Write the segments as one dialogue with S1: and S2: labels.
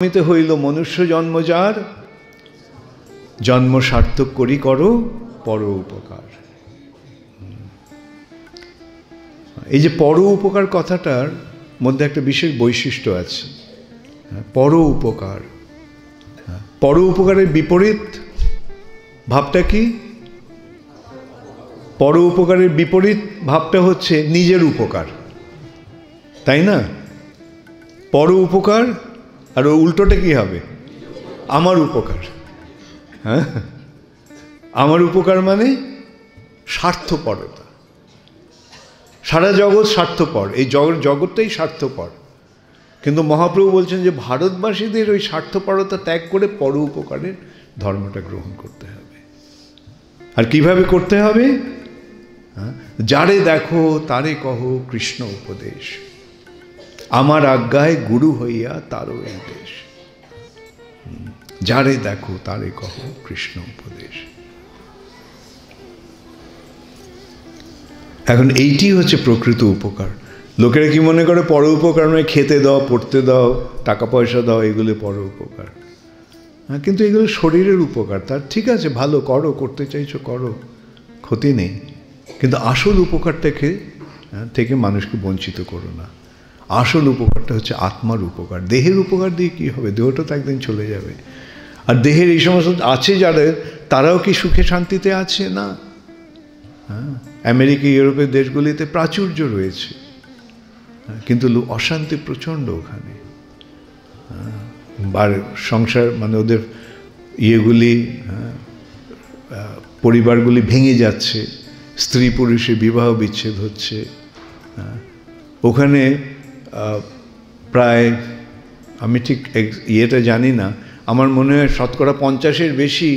S1: জন্মিতে হইল মনুষ্য জন্ম যার, জন্ম সার্থক করি করো পর উপকার। এই যে পর উপকার কথাটার মধ্যে একটা বিশেষ বৈশিষ্ট্য আছে। পর উপকার, পর উপকারের বিপরীত ভাবটা কি? পর উপকারের বিপরীত ভাবটা হচ্ছে নিজের উপকার, তাই না? পর উপকার আর উল্টোটা কি হবে? আমার উপকার। হ্যাঁ, আমার উপকার মানে স্বার্থপরতা। সারা জগৎ স্বার্থপর, এই জগৎটাই স্বার্থপর। কিন্তু মহাপ্রভু বলছেন যে ভারতবাসীদের ওই স্বার্থপরতা ত্যাগ করে পর উপকারের ধর্মটা গ্রহণ করতে হবে। আর কিভাবে করতে হবে? যারে দেখো তারে কহ কৃষ্ণ উপদেশ, আমার আজ্ঞায় গুরু হইয়া তারও এই দেশ। যারে দেখো তারে কহ কৃষ্ণ উপদেশ। এখন এইটি হচ্ছে প্রকৃত উপকার। লোকেরা কি মনে করে পর উপকার মানে খেতে দাও, পড়তে দাও, টাকা পয়সা দাও, এগুলো পর উপকার। হ্যাঁ, কিন্তু এগুলো শরীরের উপকার। তার ঠিক আছে, ভালো করো, করতে চাইছো করো, ক্ষতি নেই। কিন্তু আসল উপকারটাকে থেকে মানুষকে বঞ্চিত করো না। আসল উপকারটা হচ্ছে আত্মার উপকার। দেহের উপকার দিয়ে কী হবে? দেহটা তো একদিন চলে যাবে। আর দেহের এই সমস্ত আছে যাদের, তারাও কি সুখে শান্তিতে আছে? না। হ্যাঁ, আমেরিকা ইউরোপের দেশগুলিতে প্রাচুর্য রয়েছে, কিন্তু অশান্তি প্রচণ্ড ওখানে। আর সংসার মানে ওদের ইয়েগুলি, পরিবারগুলি ভেঙে যাচ্ছে, স্ত্রী পুরুষে বিবাহ বিচ্ছেদ হচ্ছে। ওখানে প্রায়, আমি ঠিক ইয়েটা জানি না, আমার মনে হয় 50% বেশি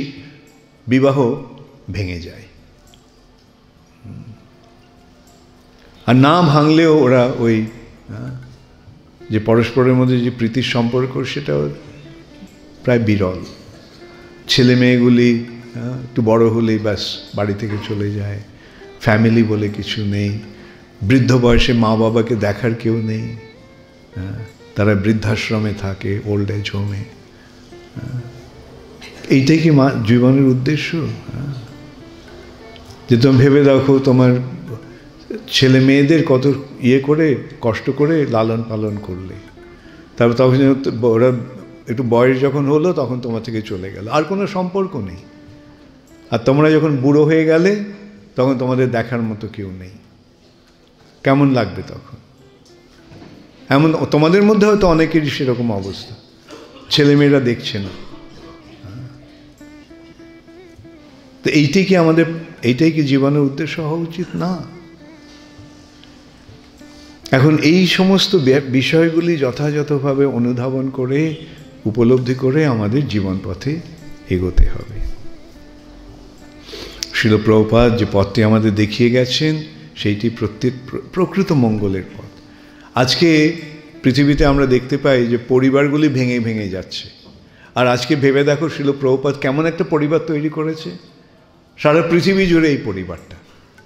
S1: বিবাহ ভেঙে যায়। আর না ভাঙলেও ওরা ওই যে পরস্পরের মধ্যে যে প্রীতির সম্পর্ক, সেটা প্রায় বিরল। ছেলে মেয়েগুলি একটু বড় হলেই ব্যাস বাড়ি থেকে চলে যায়, ফ্যামিলি বলে কিছু নেই। বৃদ্ধ বয়সে মা বাবাকে দেখার কেউ নেই, তারা বৃদ্ধাশ্রমে থাকে, ওল্ড এজ হোমে। এইটাই কি জীবনের উদ্দেশ্য? যে তুমি ভেবে দেখো, তোমার ছেলে মেয়েদের কত করে কষ্ট করে লালন পালন করলে, তারপর তখন ওরা একটু বয়স যখন হলো তখন তোমার থেকে চলে গেল, আর কোনো সম্পর্ক নেই। আর তোমরা যখন বুড়ো হয়ে গেলে তখন তোমাদের দেখার মতো কেউ নেই। কেমন লাগবে তখন? এমন তোমাদের মধ্যে হয়তো অনেকেরই সেরকম অবস্থা, ছেলেমেয়েরা দেখছে না। তো এইটাই কি জীবনের উদ্দেশ্য হওয়া উচিত? না। এখন এই সমস্ত বিষয়গুলি যথাযথভাবে অনুধাবন করে, উপলব্ধি করে আমাদের জীবন পথে এগোতে হবে। শিল প্রভুপাদ যে পথটি আমাদের দেখিয়ে গেছেন, সেইটি প্রকৃত মঙ্গলের পথ। আজকে পৃথিবীতে আমরা দেখতে পাই যে পরিবারগুলি ভেঙে ভেঙে যাচ্ছে। আর আজকে ভেবে দেখো, শিল প্রভুপাদ কেমন একটা পরিবার তৈরি করেছে। সারা পৃথিবী জুড়ে এই পরিবারটা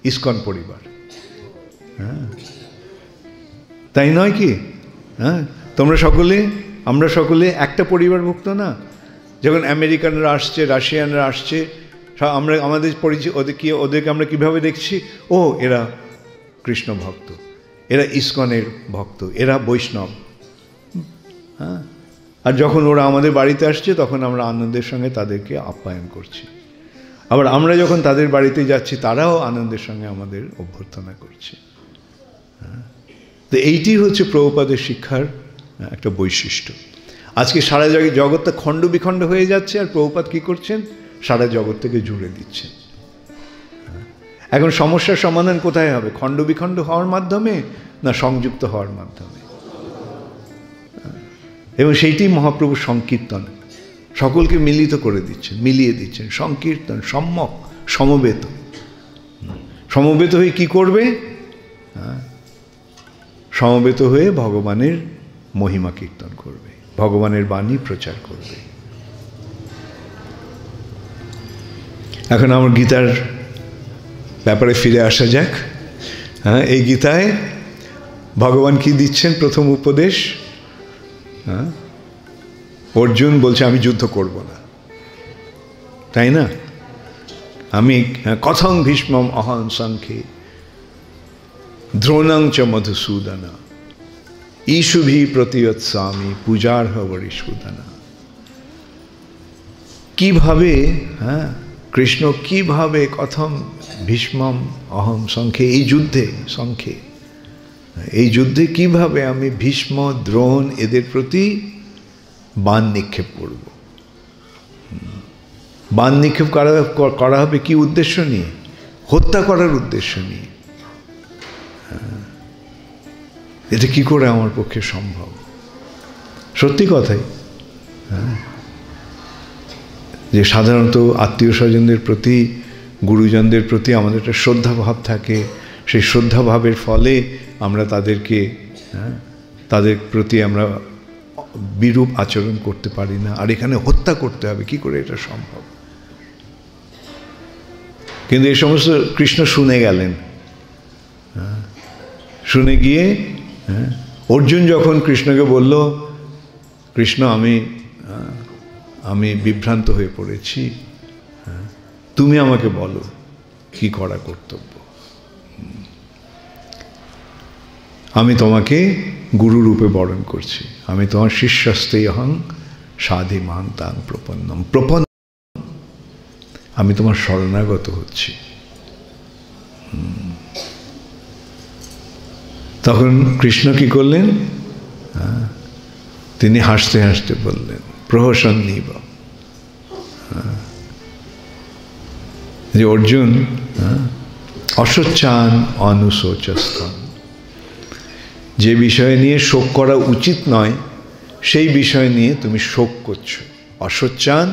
S1: ইসকন পরিবার। হ্যাঁ, তাই নয় কি? হ্যাঁ, আমরা সকলে একটা পরিবারভুক্ত না? যখন আমেরিকানরা আসছে, রাশিয়ানরা আসছে, আমরা আমাদের পরিচয় ওদেরকে আমরা কীভাবে দেখছি? ও, এরা কৃষ্ণ ভক্ত, এরা ইসকনের ভক্ত, এরা বৈষ্ণব। হ্যাঁ, আর যখন ওরা আমাদের বাড়িতে আসছে তখন আমরা আনন্দের সঙ্গে তাদেরকে আপ্যায়ন করছি। আবার আমরা যখন তাদের বাড়িতে যাচ্ছি, তারাও আনন্দের সঙ্গে আমাদের অভ্যর্থনা করছে। হ্যাঁ, তো এইটি হচ্ছে প্রভুপাদের শিক্ষার একটা বৈশিষ্ট্য। আজকে সারা জগৎটা খণ্ড বিখণ্ড হয়ে যাচ্ছে, আর প্রভুপাদ কী করছেন? সারা জগৎ থেকে জুড়ে দিচ্ছেন। এখন সমস্যার সমাধান কোথায় হবে? খণ্ড বিখণ্ড হওয়ার মাধ্যমে, না সংযুক্ত হওয়ার মাধ্যমে? এবং সেইটি মহাপ্রভুর সংকীর্তন, সকলকে মিলিত করে দিচ্ছেন, মিলিয়ে দিচ্ছেন। সংকীর্তন, সম্যক, সমবেত। সমবেত হয়ে কি করবে? সমবেত হয়ে ভগবানের মহিমা কীর্তন করবে, ভগবানের বাণী প্রচার করবে। এখন আমার গীতার ব্যাপারে ফিরে আসা যাক। হ্যাঁ, এই গীতায় ভগবান কি দিচ্ছেন? প্রথম উপদেশ, অর্জুন বলছে আমি যুদ্ধ করব না, তাই না? আমি কথং ভীষ্মম অহং সংখ্যে দ্রোণং চ মধুসূদনা ঈশুভি প্রতিয়ৎসামি পূজার্হ বরিসূদনা। কিভাবে কৃষ্ণ কিভাবে কথম ভীষ্মম অহম সংখ্যে, এই যুদ্ধে কিভাবে আমি ভীষ্ম দ্রোণ এদের প্রতি বাণ নিক্ষেপ করব। বাণ নিক্ষেপ করা হবে কি উদ্দেশ্য নিয়ে? হত্যা করার উদ্দেশ্য নিয়ে। এটা কি করে আমার পক্ষে সম্ভব? সত্যি কথাই, যে সাধারণত আত্মীয় স্বজনদের প্রতি, গুরুজনদের প্রতি আমাদের একটা শ্রদ্ধাভাব থাকে। সেই শ্রদ্ধাভাবের ফলে আমরা তাদের প্রতি আমরা বিরূপ আচরণ করতে পারি না। আর এখানে হত্যা করতে হবে, কি করে এটা সম্ভব? কিন্তু এই সমস্ত কৃষ্ণ শুনে গেলেন। শুনে গিয়ে অর্জুন যখন কৃষ্ণকে বলল, কৃষ্ণ আমি বিভ্রান্ত হয়ে পড়েছি, তুমি আমাকে বলো কি করা কর্তব্য। আমি তোমাকে গুরু রূপে বরণ করছি, আমি তোমার শিষ্যস্তে অহং সাধি মান্তাং প্রপন্নম, আমি তোমার শরণাগত হচ্ছি। তখন কৃষ্ণ কি করলেন? তিনি হাসতে হাসতে বললেন, প্রহসন্নিব, যে অর্জুন অশোচান অনুশোচস্তম, যে বিষয় নিয়ে শোক করা উচিত নয় সেই বিষয় নিয়ে তুমি শোক করছো। অশোচান,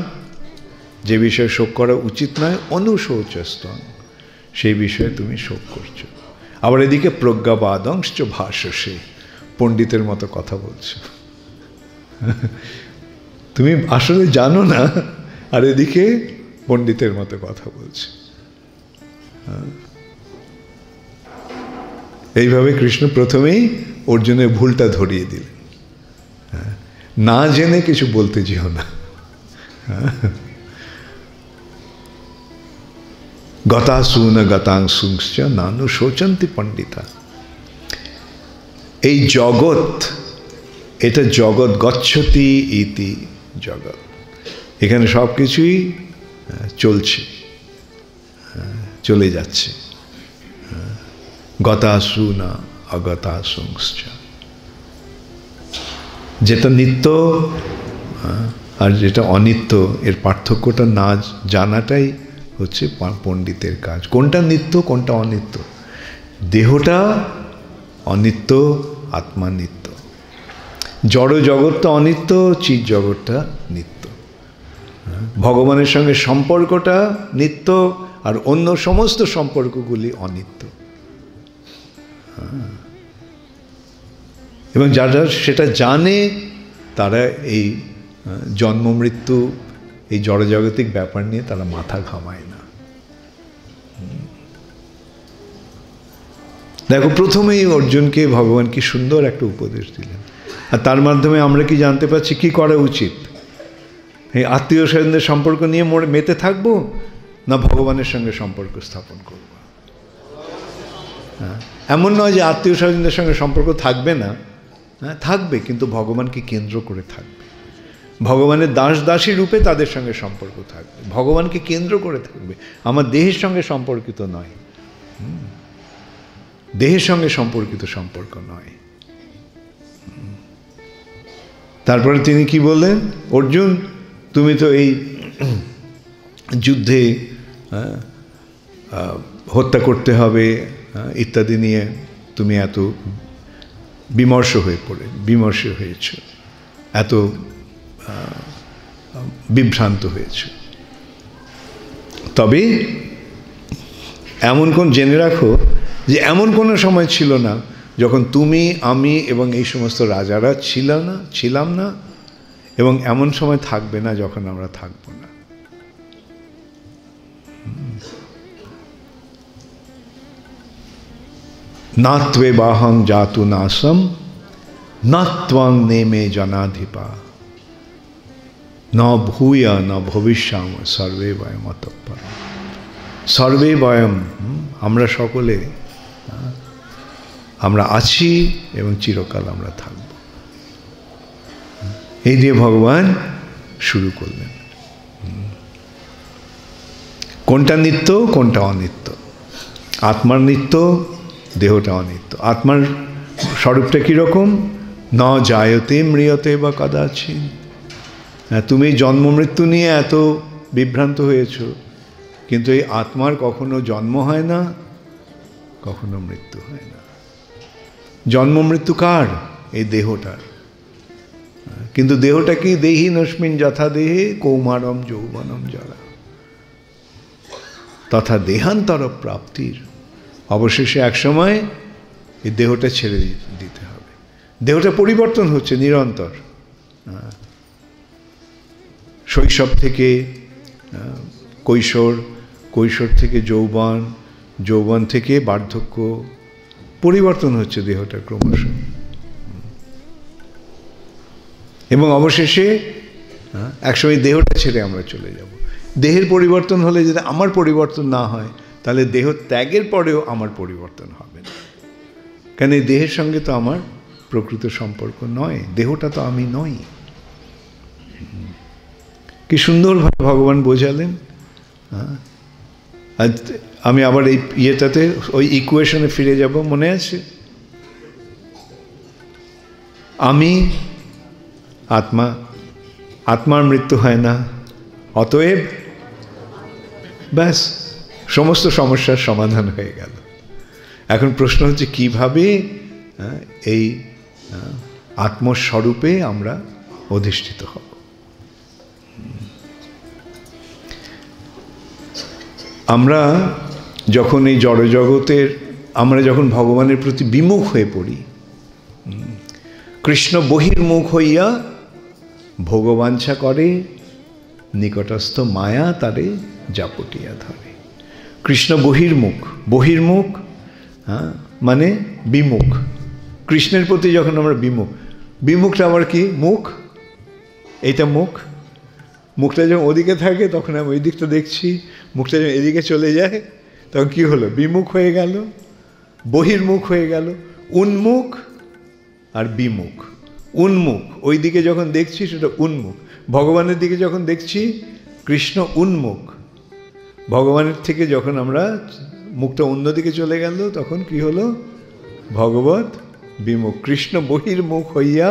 S1: যে বিষয়ে শোক করা উচিত নয়, অনুশোচস্তম, সেই বিষয়ে তুমি শোক করছো। আবার এদিকে প্রজ্ঞাবাদংশ্চ ভাষসে, পণ্ডিতের মতো কথা বলছো। তুমি আসলে জানো না, আর এদিকে পণ্ডিতের মতো কথা বলছো। এইভাবে কৃষ্ণ প্রথমেই অর্জুনের ভুলটা ধরিয়ে দিলেন, না জেনে কিছু বলতে যেও না। গতাসুন গতাংশুংশ্চ নানু শোচন্তি পণ্ডিতা। এই জগৎ, এটা জগৎ, গচ্ছতি ইতি জগৎ, এখানে সব কিছুই চলছে, চলে যাচ্ছে। গতাসুনা অগতাসুংশ্চ, যেটা নিত্য আর যেটা অনিত্য, এর পার্থক্যটা না জানাটাই হচ্ছে পণ্ডিতের কাজ। কোনটা নিত্য কোনটা অনিত্য? দেহটা অনিত্য, আত্মা নিত্য। জড় জগৎটা অনিত্য, চিৎ জগৎটা নিত্য। ভগবানের সঙ্গে সম্পর্কটা নিত্য, আর অন্য সমস্ত সম্পর্কগুলি অনিত্য। এবং যারা সেটা জানে তারা এই জন্ম মৃত্যু, এই জড়জাগতিক ব্যাপার নিয়ে তারা মাথা ঘামায় না। দেখো, প্রথমেই অর্জুনকে ভগবান কি সুন্দর একটা উপদেশ দিলেন, আর তার মাধ্যমে আমরা কি জানতে পারছি কি করা উচিত। এই আত্মীয় স্বজনদের সম্পর্ক নিয়ে মেতে থাকবো, না ভগবানের সঙ্গে সম্পর্ক স্থাপন করব। এমন নয় যে আত্মীয় স্বজনদের সঙ্গে সম্পর্ক থাকবে না, থাকবে, কিন্তু ভগবানকে কেন্দ্র করে থাকবে। ভগবানের দাস দাসী রূপে তাদের সঙ্গে সম্পর্ক থাকবে, ভগবানকে কেন্দ্র করে থাকবে। আমার দেহের সঙ্গে সম্পর্কিত নয়, দেহের সঙ্গে সম্পর্কিত সম্পর্ক নয়। তারপরে তিনি কি বললেন? অর্জুন, তুমি তো এই যুদ্ধে হত্যা করতে হবে ইত্যাদি নিয়ে তুমি এত বিমর্ষ হয়েছ, এত বিভ্রান্ত হয়েছ। তবে এমন জেনে রাখো যে এমন কোনো সময় ছিল না যখন তুমি, আমি এবং এই সমস্ত রাজারা ছিলাম না, এবং এমন সময় থাকবে না যখন আমরা থাকবো না। না ত্বে বাহং জাতু নাসম, না ত্বং নেমে জনাধিপা, ন ভূয়া ন ভবিষ্যাম সর্বে বয়ম অতঃ পরম। সর্বে বয়ম, আমরা সকলে আমরা আছি এবং চিরকাল আমরা থাকব। এই দিয়ে ভগবান শুরু করলেন। কোনটা নিত্য, কোনটা অনিত্য? আত্মার নিত্য, দেহটা অনিত্য। আত্মার স্বরূপটা কীরকম? ন জায়তে ম্রিয়তে বা কদাচিৎ। তুমি জন্ম মৃত্যু নিয়ে এত বিভ্রান্ত হয়েছ, কিন্তু এই আত্মার কখনো জন্ম হয় না, কখনো মৃত্যু হয় না। জন্ম মৃত্যু কার? এই দেহটার। কিন্তু দেহটা কি? দেহিনস্মিন যথা দেহে কৌমারম যৌবনম জরা তথা দেহান্তর প্রাপ্তির। অবশেষে একসময় এই দেহটা ছেড়ে দিতে হবে। দেহটা পরিবর্তন হচ্ছে নিরন্তর। শৈশব থেকে কৈশোর, কৈশোর থেকে যৌবন, যৌবন থেকে বার্ধক্য, পরিবর্তন হচ্ছে দেহটা ক্রমশ। এবং অবশেষে একসময় দেহটা ছেড়ে আমরা চলে যাব। দেহের পরিবর্তন হলে যদি আমার পরিবর্তন না হয়, তাহলে দেহ ত্যাগের পরেও আমার পরিবর্তন হবে না। কেন এই দেহের সঙ্গে তো আমার প্রকৃত সম্পর্ক নয়, দেহটা তো আমি নই। কি সুন্দরভাবে ভগবান বোঝালেন। আজ আমি আবার এই ইয়েটাতে ওই ইকুয়েশনে ফিরে যাব, মনে আছে? আমি আত্মা, আত্মার মৃত্যু হয় না, অতএব ব্যাস সমস্ত সমস্যার সমাধান হয়ে গেল। এখন প্রশ্ন হচ্ছে কিভাবে এই আত্মস্বরূপে আমরা অধিষ্ঠিত হব। আমরা যখন এই জড়জগতের, আমরা যখন ভগবানের প্রতি বিমুখ হয়ে পড়ি, কৃষ্ণ বহির্মুখ হইয়া ভোগবাঞ্ছা করে, নিকটস্থ মায়া তারে জাপটিয়া ধরে। কৃষ্ণ বহির্মুখ, বহির্মুখ মানে বিমুখ। কৃষ্ণের প্রতি যখন আমরা বিমুখ, বিমুখটা আমার কি? মুখ, এইটা মুখ। মুখটা যখন ওদিকে থাকে তখন আমি ওই দিকটা দেখছি, মুখটা যখন এদিকে চলে যায় তখন কি হলো? বিমুখ হয়ে গেল, বহির্মুখ হয়ে গেল। উন্মুখ আর বিমুখ। উন্মুখ ওই দিকে যখন দেখছি সেটা উন্মুখ। ভগবানের দিকে যখন দেখছি কৃষ্ণ উন্মুখ। ভগবানের থেকে যখন আমরা মুখটা অন্যদিকে চলে গেল তখন কি হলো? ভগবত বিমুখ। কৃষ্ণ বহির্মুখ হইয়া,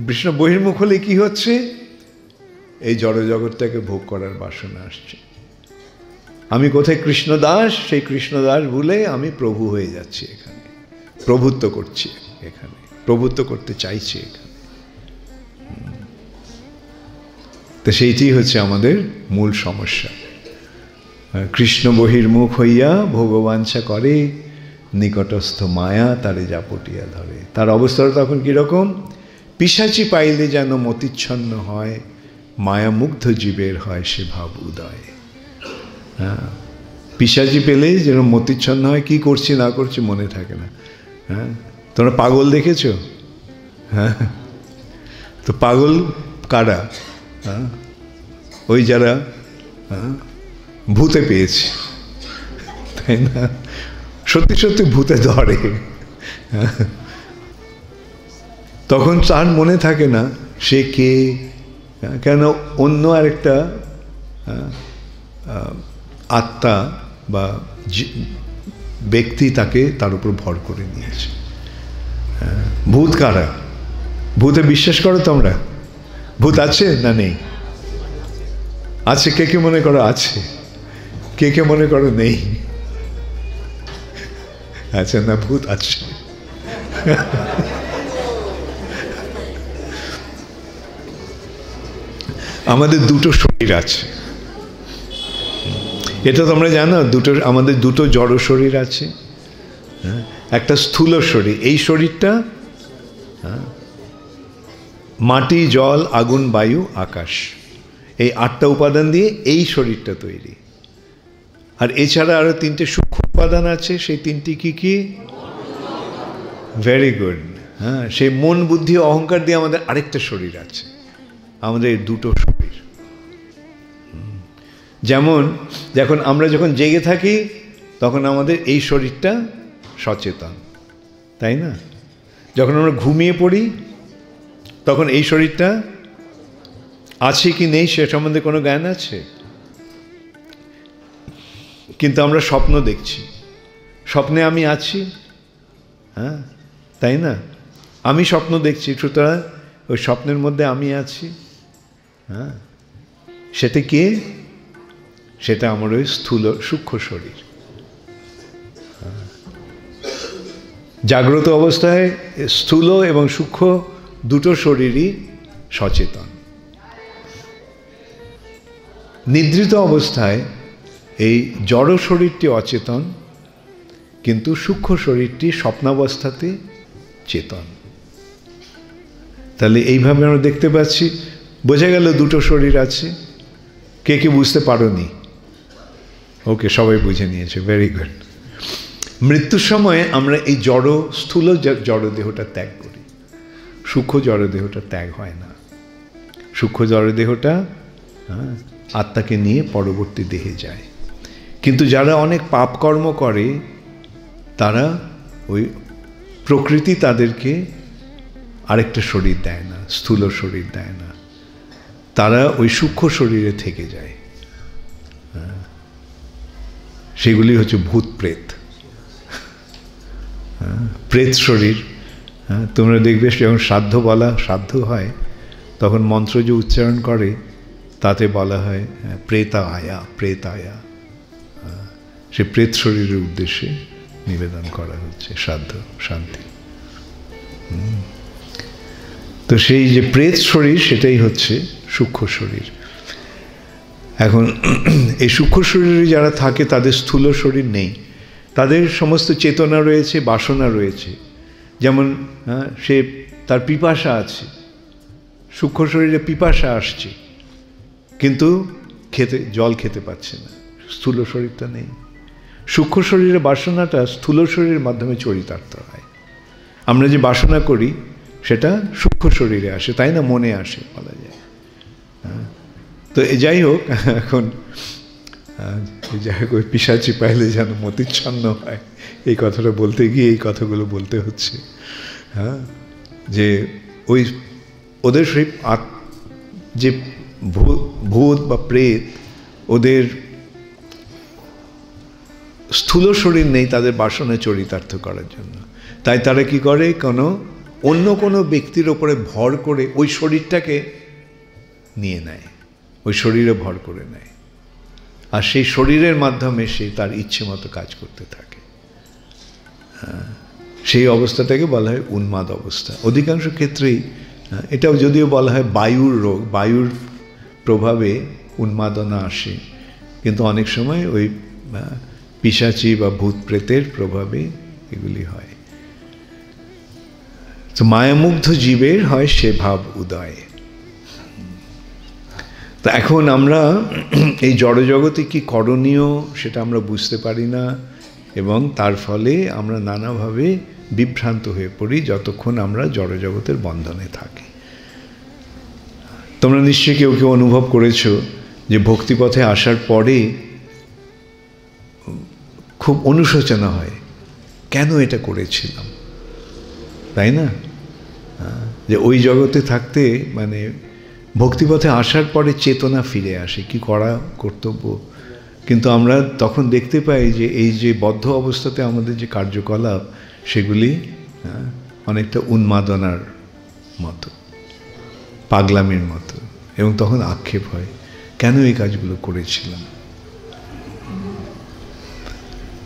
S1: কৃষ্ণ বহির্মুখ হলে কি হচ্ছে? এই জড়জগৎটাকে ভোগ করার বাসনা আসছে। আমি কোথায় কৃষ্ণদাস, সেই কৃষ্ণদাস ভুলে আমি প্রভু হয়ে যাচ্ছি এখানে, প্রভুত্ব করছি এখানে, প্রভুত্ব করতে চাইছি এখানে। তো সেইটি হচ্ছে আমাদের মূল সমস্যা। কৃষ্ণ বহির্মুখ হইয়া ভোগবাঞ্ছা করে, নিকটস্থ মায়া তারে জাপটিয়া ধরে। তার অবস্থাটা তখন কীরকম? পিশাচি পাইলে যেন মতিচ্ছন্ন হয়, মায়ামুগ্ধ জীবের হয় সে ভাব উদয়। হ্যাঁ, পিশাচি পেলে যেন মতিচ্ছন্ন হয়, কি করছি না করছি মনে থাকে না। হ্যাঁ, তোমরা পাগল দেখেছ? হ্যাঁ, তো পাগল কারা? হ্যাঁ, ওই যারা ভূতে পেয়েছে, তাই না? সত্যি সত্যি ভূতে ধরে, তখন তার মনে থাকে না সে কে, কেন অন্য আরেকটা আত্মা বা ব্যক্তি তাকে তার উপর ভর করে নিয়েছে। ভূত কারা? ভূতে বিশ্বাস করো তোমরা? ভূত আছে না নেই? আছে। কে কে মনে করো আছে? কে কে মনে করো নেই? আচ্ছা, না ভূত আছে। আমাদের দুটো শরীর আছে, এটা তোমরা জানো? আমাদের দুটো জড় শরীর আছে। একটা স্থূল শরীর, এই শরীরটা মাটি, জল, আগুন, বায়ু, আকাশ, এই 8টা উপাদান দিয়ে এই শরীরটা তৈরি। আর এছাড়া আরো 3টে সূক্ষ্ম উপাদান আছে। সেই 3টি কি কি? Very good. হ্যাঁ, সেই মন, বুদ্ধি, অহংকার দিয়ে আমাদের আরেকটা শরীর আছে। আমাদের দুটো শরীর। যেমন আমরা যখন জেগে থাকি তখন আমাদের এই শরীরটা সচেতন, তাই না? যখন আমরা ঘুমিয়ে পড়ি তখন এই শরীরটা আছে কি নেই সে সম্বন্ধে কোনো জ্ঞান আছে? কিন্তু আমরা স্বপ্ন দেখছি, স্বপ্নে আমি আছি, হ্যাঁ তাই না? আমি স্বপ্ন দেখছি, সুতরাং ওই স্বপ্নের মধ্যে আমি আছি। হ্যাঁ, সেটা কে? সেটা আমার ওই স্থূল সূক্ষ্ম শরীর। জাগ্রত অবস্থায় স্থূল এবং সূক্ষ্ম দুটো শরীরই সচেতন। নিদ্রিত অবস্থায় এই জড় শরীরটি অচেতন, কিন্তু সূক্ষ্ম শরীরটি স্বপ্নাবস্থাতে চেতন। তাহলে এইভাবে আমরা দেখতে পাচ্ছি, বোঝা গেল দুটো শরীর আছে। কে কে বুঝতে পারোনি? ওকে, সবাই বুঝে নিয়েছে, ভেরি গুড। মৃত্যুর সময় আমরা এই স্থূল জড়দেহটা ত্যাগ করি, সূক্ষ্ম জড়দেহটা ত্যাগ হয় না। সূক্ষ্ম জড়দেহটা আত্মাকে নিয়ে পরবর্তী দেহে যায়। কিন্তু যারা অনেক পাপকর্ম করে তারা ওই প্রকৃতি তাদেরকে আরেকটা শরীর দেয় না, স্থূল শরীর দেয় না, তারা ওই সূক্ষ্ম শরীরে থেকে যায়। সেগুলি হচ্ছে ভূত প্রেত, প্রেত শরীর। তোমরা দেখবে যখন শ্রাদ্ধ হয় তখন মন্ত্র যে উচ্চারণ করে তাতে বলা হয় প্রেতা আয়া, প্রেত আয়া। সে প্রেত শরীরের উদ্দেশ্যে নিবেদন করা হচ্ছে শ্রাদ্ধ, শান্তি। তো সেই যে প্রেত শরীর সেটাই হচ্ছে সূক্ষ্ম শরীর। এখন এই সূক্ষ্ম শরীরে যারা থাকে তাদের স্থূল শরীর নেই, তাদের সমস্ত চেতনা রয়েছে, বাসনা রয়েছে। যেমন সে তার পিপাসা আছে, সূক্ষ্ম শরীরে পিপাসা আসছে, কিন্তু জল খেতে পাচ্ছে না, স্থূল শরীরটা নেই। সূক্ষ্ম শরীরের বাসনাটা স্থূল শরীরের মাধ্যমে চরিতার্থ হয়। আমরা যে বাসনা করি সেটা সূক্ষ্ম শরীরে আসে, তাই না? মনে আসে বলা যায়। তো যাই হোক, এখন যাই হোক, ওই পিশাচি পাইলে যেন মতিচ্ছন্ন হয়, এই কথাটা বলতে গিয়ে এই কথাগুলো বলতে হচ্ছে। হ্যাঁ, যে ওই ওদের সেই যে ভূত বা প্রেত, ওদের স্থূল শরীর নেই তাদের বাসনা চরিতার্থ করার জন্য। তাই তারা কি করে, অন্য কোনো ব্যক্তির ওপরে ভর করে ওই শরীরটাকে নিয়ে নেয়, ওই শরীরে ভর করে নেয়, আর সেই শরীরের মাধ্যমে সে তার ইচ্ছে মতো কাজ করতে থাকে। সেই অবস্থাটাকে বলা হয় উন্মাদ অবস্থা। অধিকাংশ ক্ষেত্রেই এটাও যদিও বলা হয় বায়ুর রোগ, বায়ুর প্রভাবে উন্মাদনা আসে, কিন্তু অনেক সময় ওই পিশাচি বা ভূত প্রেতের প্রভাবে এগুলি হয়। তো মায়ামুগ্ধ জীবের হয় সে ভাব উদয়। তা এখন আমরা এই জড়জগতে কি করণীয় সেটা আমরা বুঝতে পারি না, এবং তার ফলে আমরা নানাভাবে বিভ্রান্ত হয়ে পড়ি যতক্ষণ আমরা জড়জগতের বন্ধনে থাকি। তোমরা নিশ্চয়ই কেউ কেউ অনুভব করেছো যে ভক্তিপথে আসার পরে খুব অনুশোচনা হয়, কেন এটা করেছিলাম, তাই না? যে ওই জগতে থাকতে, মানে ভক্তিপথে আসার পরে চেতনা ফিরে আসে, কি করা কর্তব্য। কিন্তু আমরা তখন দেখতে পাই যে এই যে বদ্ধ অবস্থাতে আমাদের যে কার্যকলাপ সেগুলি অনেকটা উন্মাদনার মতো, পাগলামির মতো, এবং তখন আক্ষেপ হয় কেন এই কাজগুলো করেছিলাম।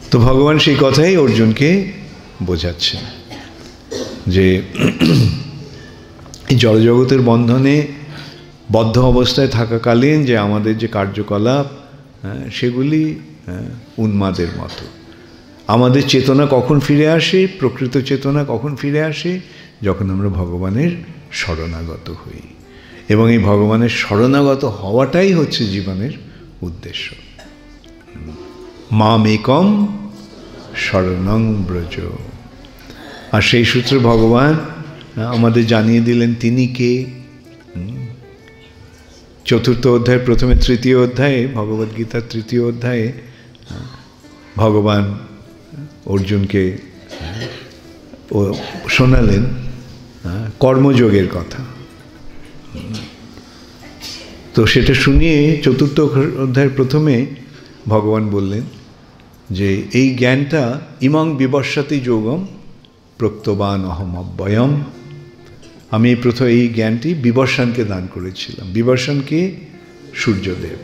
S1: তো ভগবান সেই কথাই অর্জুনকে বোঝাচ্ছেন যে এই জড়জগতের বন্ধনে বদ্ধ অবস্থায় থাকাকালীন যে আমাদের যে কার্যকলাপ সেগুলি উন্মাদের মতো। আমাদের চেতনা কখন ফিরে আসে, প্রকৃত চেতনা কখন ফিরে আসে, যখন আমরা ভগবানের শরণাগত হই, এবং এই ভগবানের শরণাগত হওয়াটাই হচ্ছে জীবনের উদ্দেশ্য। মামেকম শরণং ব্রজ। আর সেই সূত্রে ভগবান আমাদের জানিয়ে দিলেন তিনি কে। চতুর্থ অধ্যায় প্রথমে তৃতীয় অধ্যায়ে, ভগবদ্গীতার তৃতীয় অধ্যায়ে ভগবান অর্জুনকে শোনালেন কর্মযোগের কথা। তো সেটা শুনিয়ে চতুর্থ অধ্যায়ের প্রথমে ভগবান বললেন যে এই জ্ঞানটা ইমং বিবর্ষতি যোগম প্রক্তবান অহম অব্যয়ম, আমি প্রথম এই জ্ঞানটি বিবর্ষণকে দান করেছিলাম। বিবর্ষণকে সূর্যদেব,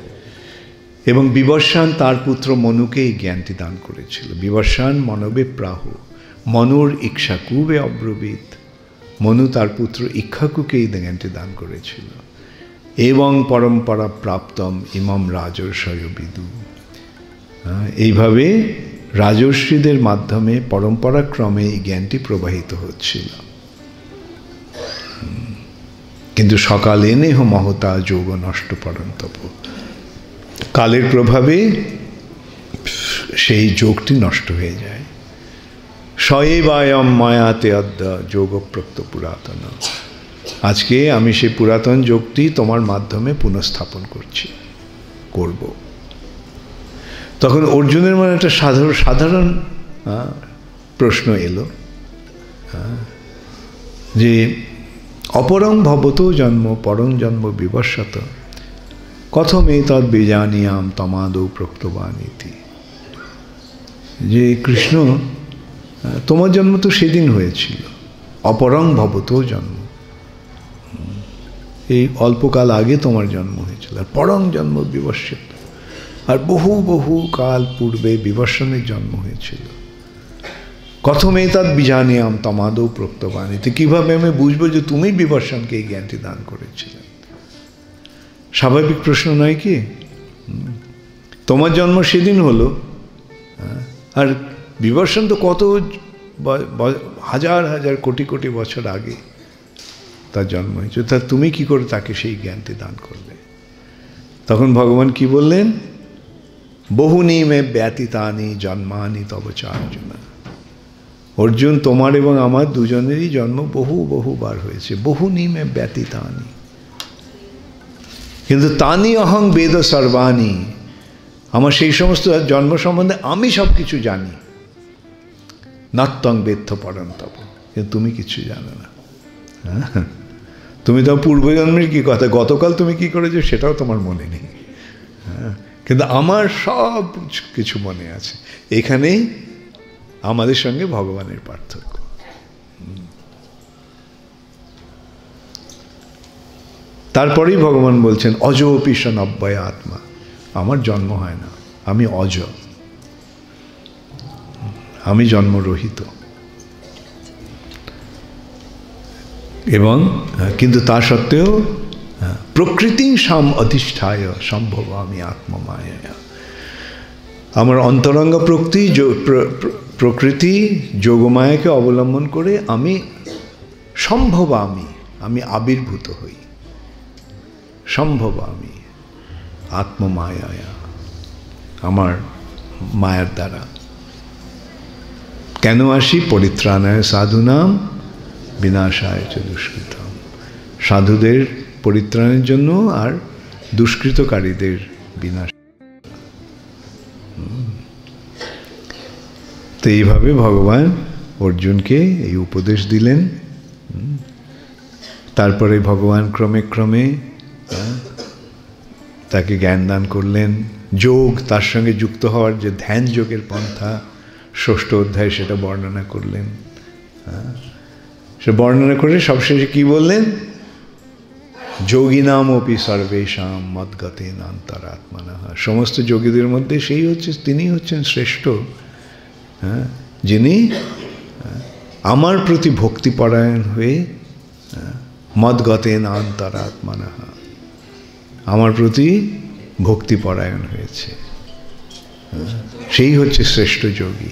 S1: এবং বিবর্ষণ তার পুত্র মনুকে এই জ্ঞানটি দান করেছিল। বিবর্ষণ মনবে প্রাহ, মনুর ইক্ষাকুবে অব্রবীত, মনু তার পুত্র ইক্ষাকুকে এই জ্ঞানটি দান করেছিল। এবং পরম্পরা প্রাপ্তম ইমম রাজর্ষয় বিদু, এইভাবে রাজর্ষিদের মাধ্যমে পরম্পরাক্রমে এই জ্ঞানটি প্রবাহিত হচ্ছিল। কিন্তু সকালে নেহ মহতা যোগ নষ্ট পরন্তপ, কালের প্রভাবে সেই যোগটি নষ্ট হয়ে যায়। সয়েবায়ম মায়াতে অদ্য যোগ প্রক্ত পুরাতন, আজকে আমি সেই পুরাতন যোগটি তোমার মাধ্যমে পুনঃস্থাপন করব। তখন অর্জুনের মনে একটা সাধারণ প্রশ্ন এলো যে অপরং ভবত জন্ম পরং জন্ম বিবর্ষত কথম এতদ বীজানিয়াম তমাদৌ প্রক্তবানীতি, যে কৃষ্ণ তোমার জন্ম তো সেদিন হয়েছিল, অপরং ভবত জন্ম, এই অল্পকাল আগে তোমার জন্ম হয়েছিল, আর পরং জন্ম বিবর্ষিত, আর বহু বহু কাল পূর্বে বিবর্ষণের জন্ম হয়েছিল। কথম এতদ বীজানিয়াম তমাদৌ প্রক্তবানীতি, কীভাবে আমি বুঝবো যে তুমি বিবর্ষণকে এই জ্ঞানটি দান করেছিলেন? স্বাভাবিক প্রশ্ন নয় কি? তোমার জন্ম সেদিন হলো, আর বিবর্ষণ তো কত হাজার হাজার কোটি কোটি বছর আগে তার জন্ম হয়েছে, তা তুমি কি করে তাকে সেই জ্ঞানটি দান করবে? তখন ভগবান কি বললেন? বহুনি মে ব্যতীতানি জন্মানি তব চার্জুনা, অর্জুন তোমার এবং আমার দুজনেরই জন্ম বহুবার হয়েছে। বহুনি মে ব্যতীতানি, কিন্তু তানি অহং বেদ সর্বাণী, আমার সেই সমস্ত জন্ম সম্বন্ধে আমি সব কিছু জানি। নাত্তং বেত্থ পরন্তপ, কিন্তু তুমি কিছু জানো না। তুমি তো পূর্বজন্মের কি কথা, গতকাল তুমি কি করেছো সেটাও তোমার মনে নেই, কিন্তু আমার সব কিছু মনে আছে। এখানেই আমাদের সঙ্গে ভগবানের পার্থক্য। তারপরেই ভগবান বলছেন অজ অপিশন অব্যয় আত্মা, আমার জন্ম হয় না, আমি অজ, আমি জন্মরহিত, এবং কিন্তু তা সত্ত্বেও প্রকৃতি সাম অধিষ্ঠায় সম্ভব আমি আত্মমায়া, আমার অন্তরঙ্গ প্রকৃতি যোগমায়াকে অবলম্বন করে আমি সম্ভব, আমি আবির্ভূত হই, সম্ভব আমি আত্মমায়া, আমার মায়ার দ্বারা। কেন আসি? পরিত্রাণায় সাধুনাম বিনাশায় চ দুষ্কৃতম, সাধুদের পরিত্রাণের জন্য আর দুষ্কৃতকারীদের বিনাশ। তো এইভাবে ভগবান অর্জুনকে এই উপদেশ দিলেন। তারপরে ভগবান ক্রমে ক্রমে তাকে জ্ঞান দান করলেন। যোগ, তার সঙ্গে যুক্ত হওয়ার যে ধ্যান যোগের পন্থা, ষষ্ঠ অধ্যায় সেটা বর্ণনা করলেন। সে বর্ণনা করে সবশেষে কি বললেন? যোগিনাম অপি সর্বেশাম মদ্গতেন অন্তরাত্মনঃ, সমস্ত যোগীদের মধ্যে তিনি হচ্ছেন শ্রেষ্ঠ, যিনি আমার প্রতি ভক্তিপরায়ণ হয়ে মদ্গতেন অন্তরাত্মনঃ, আমার প্রতি ভক্তিপরায়ণ হয়েছে, সেই হচ্ছে শ্রেষ্ঠ যোগী।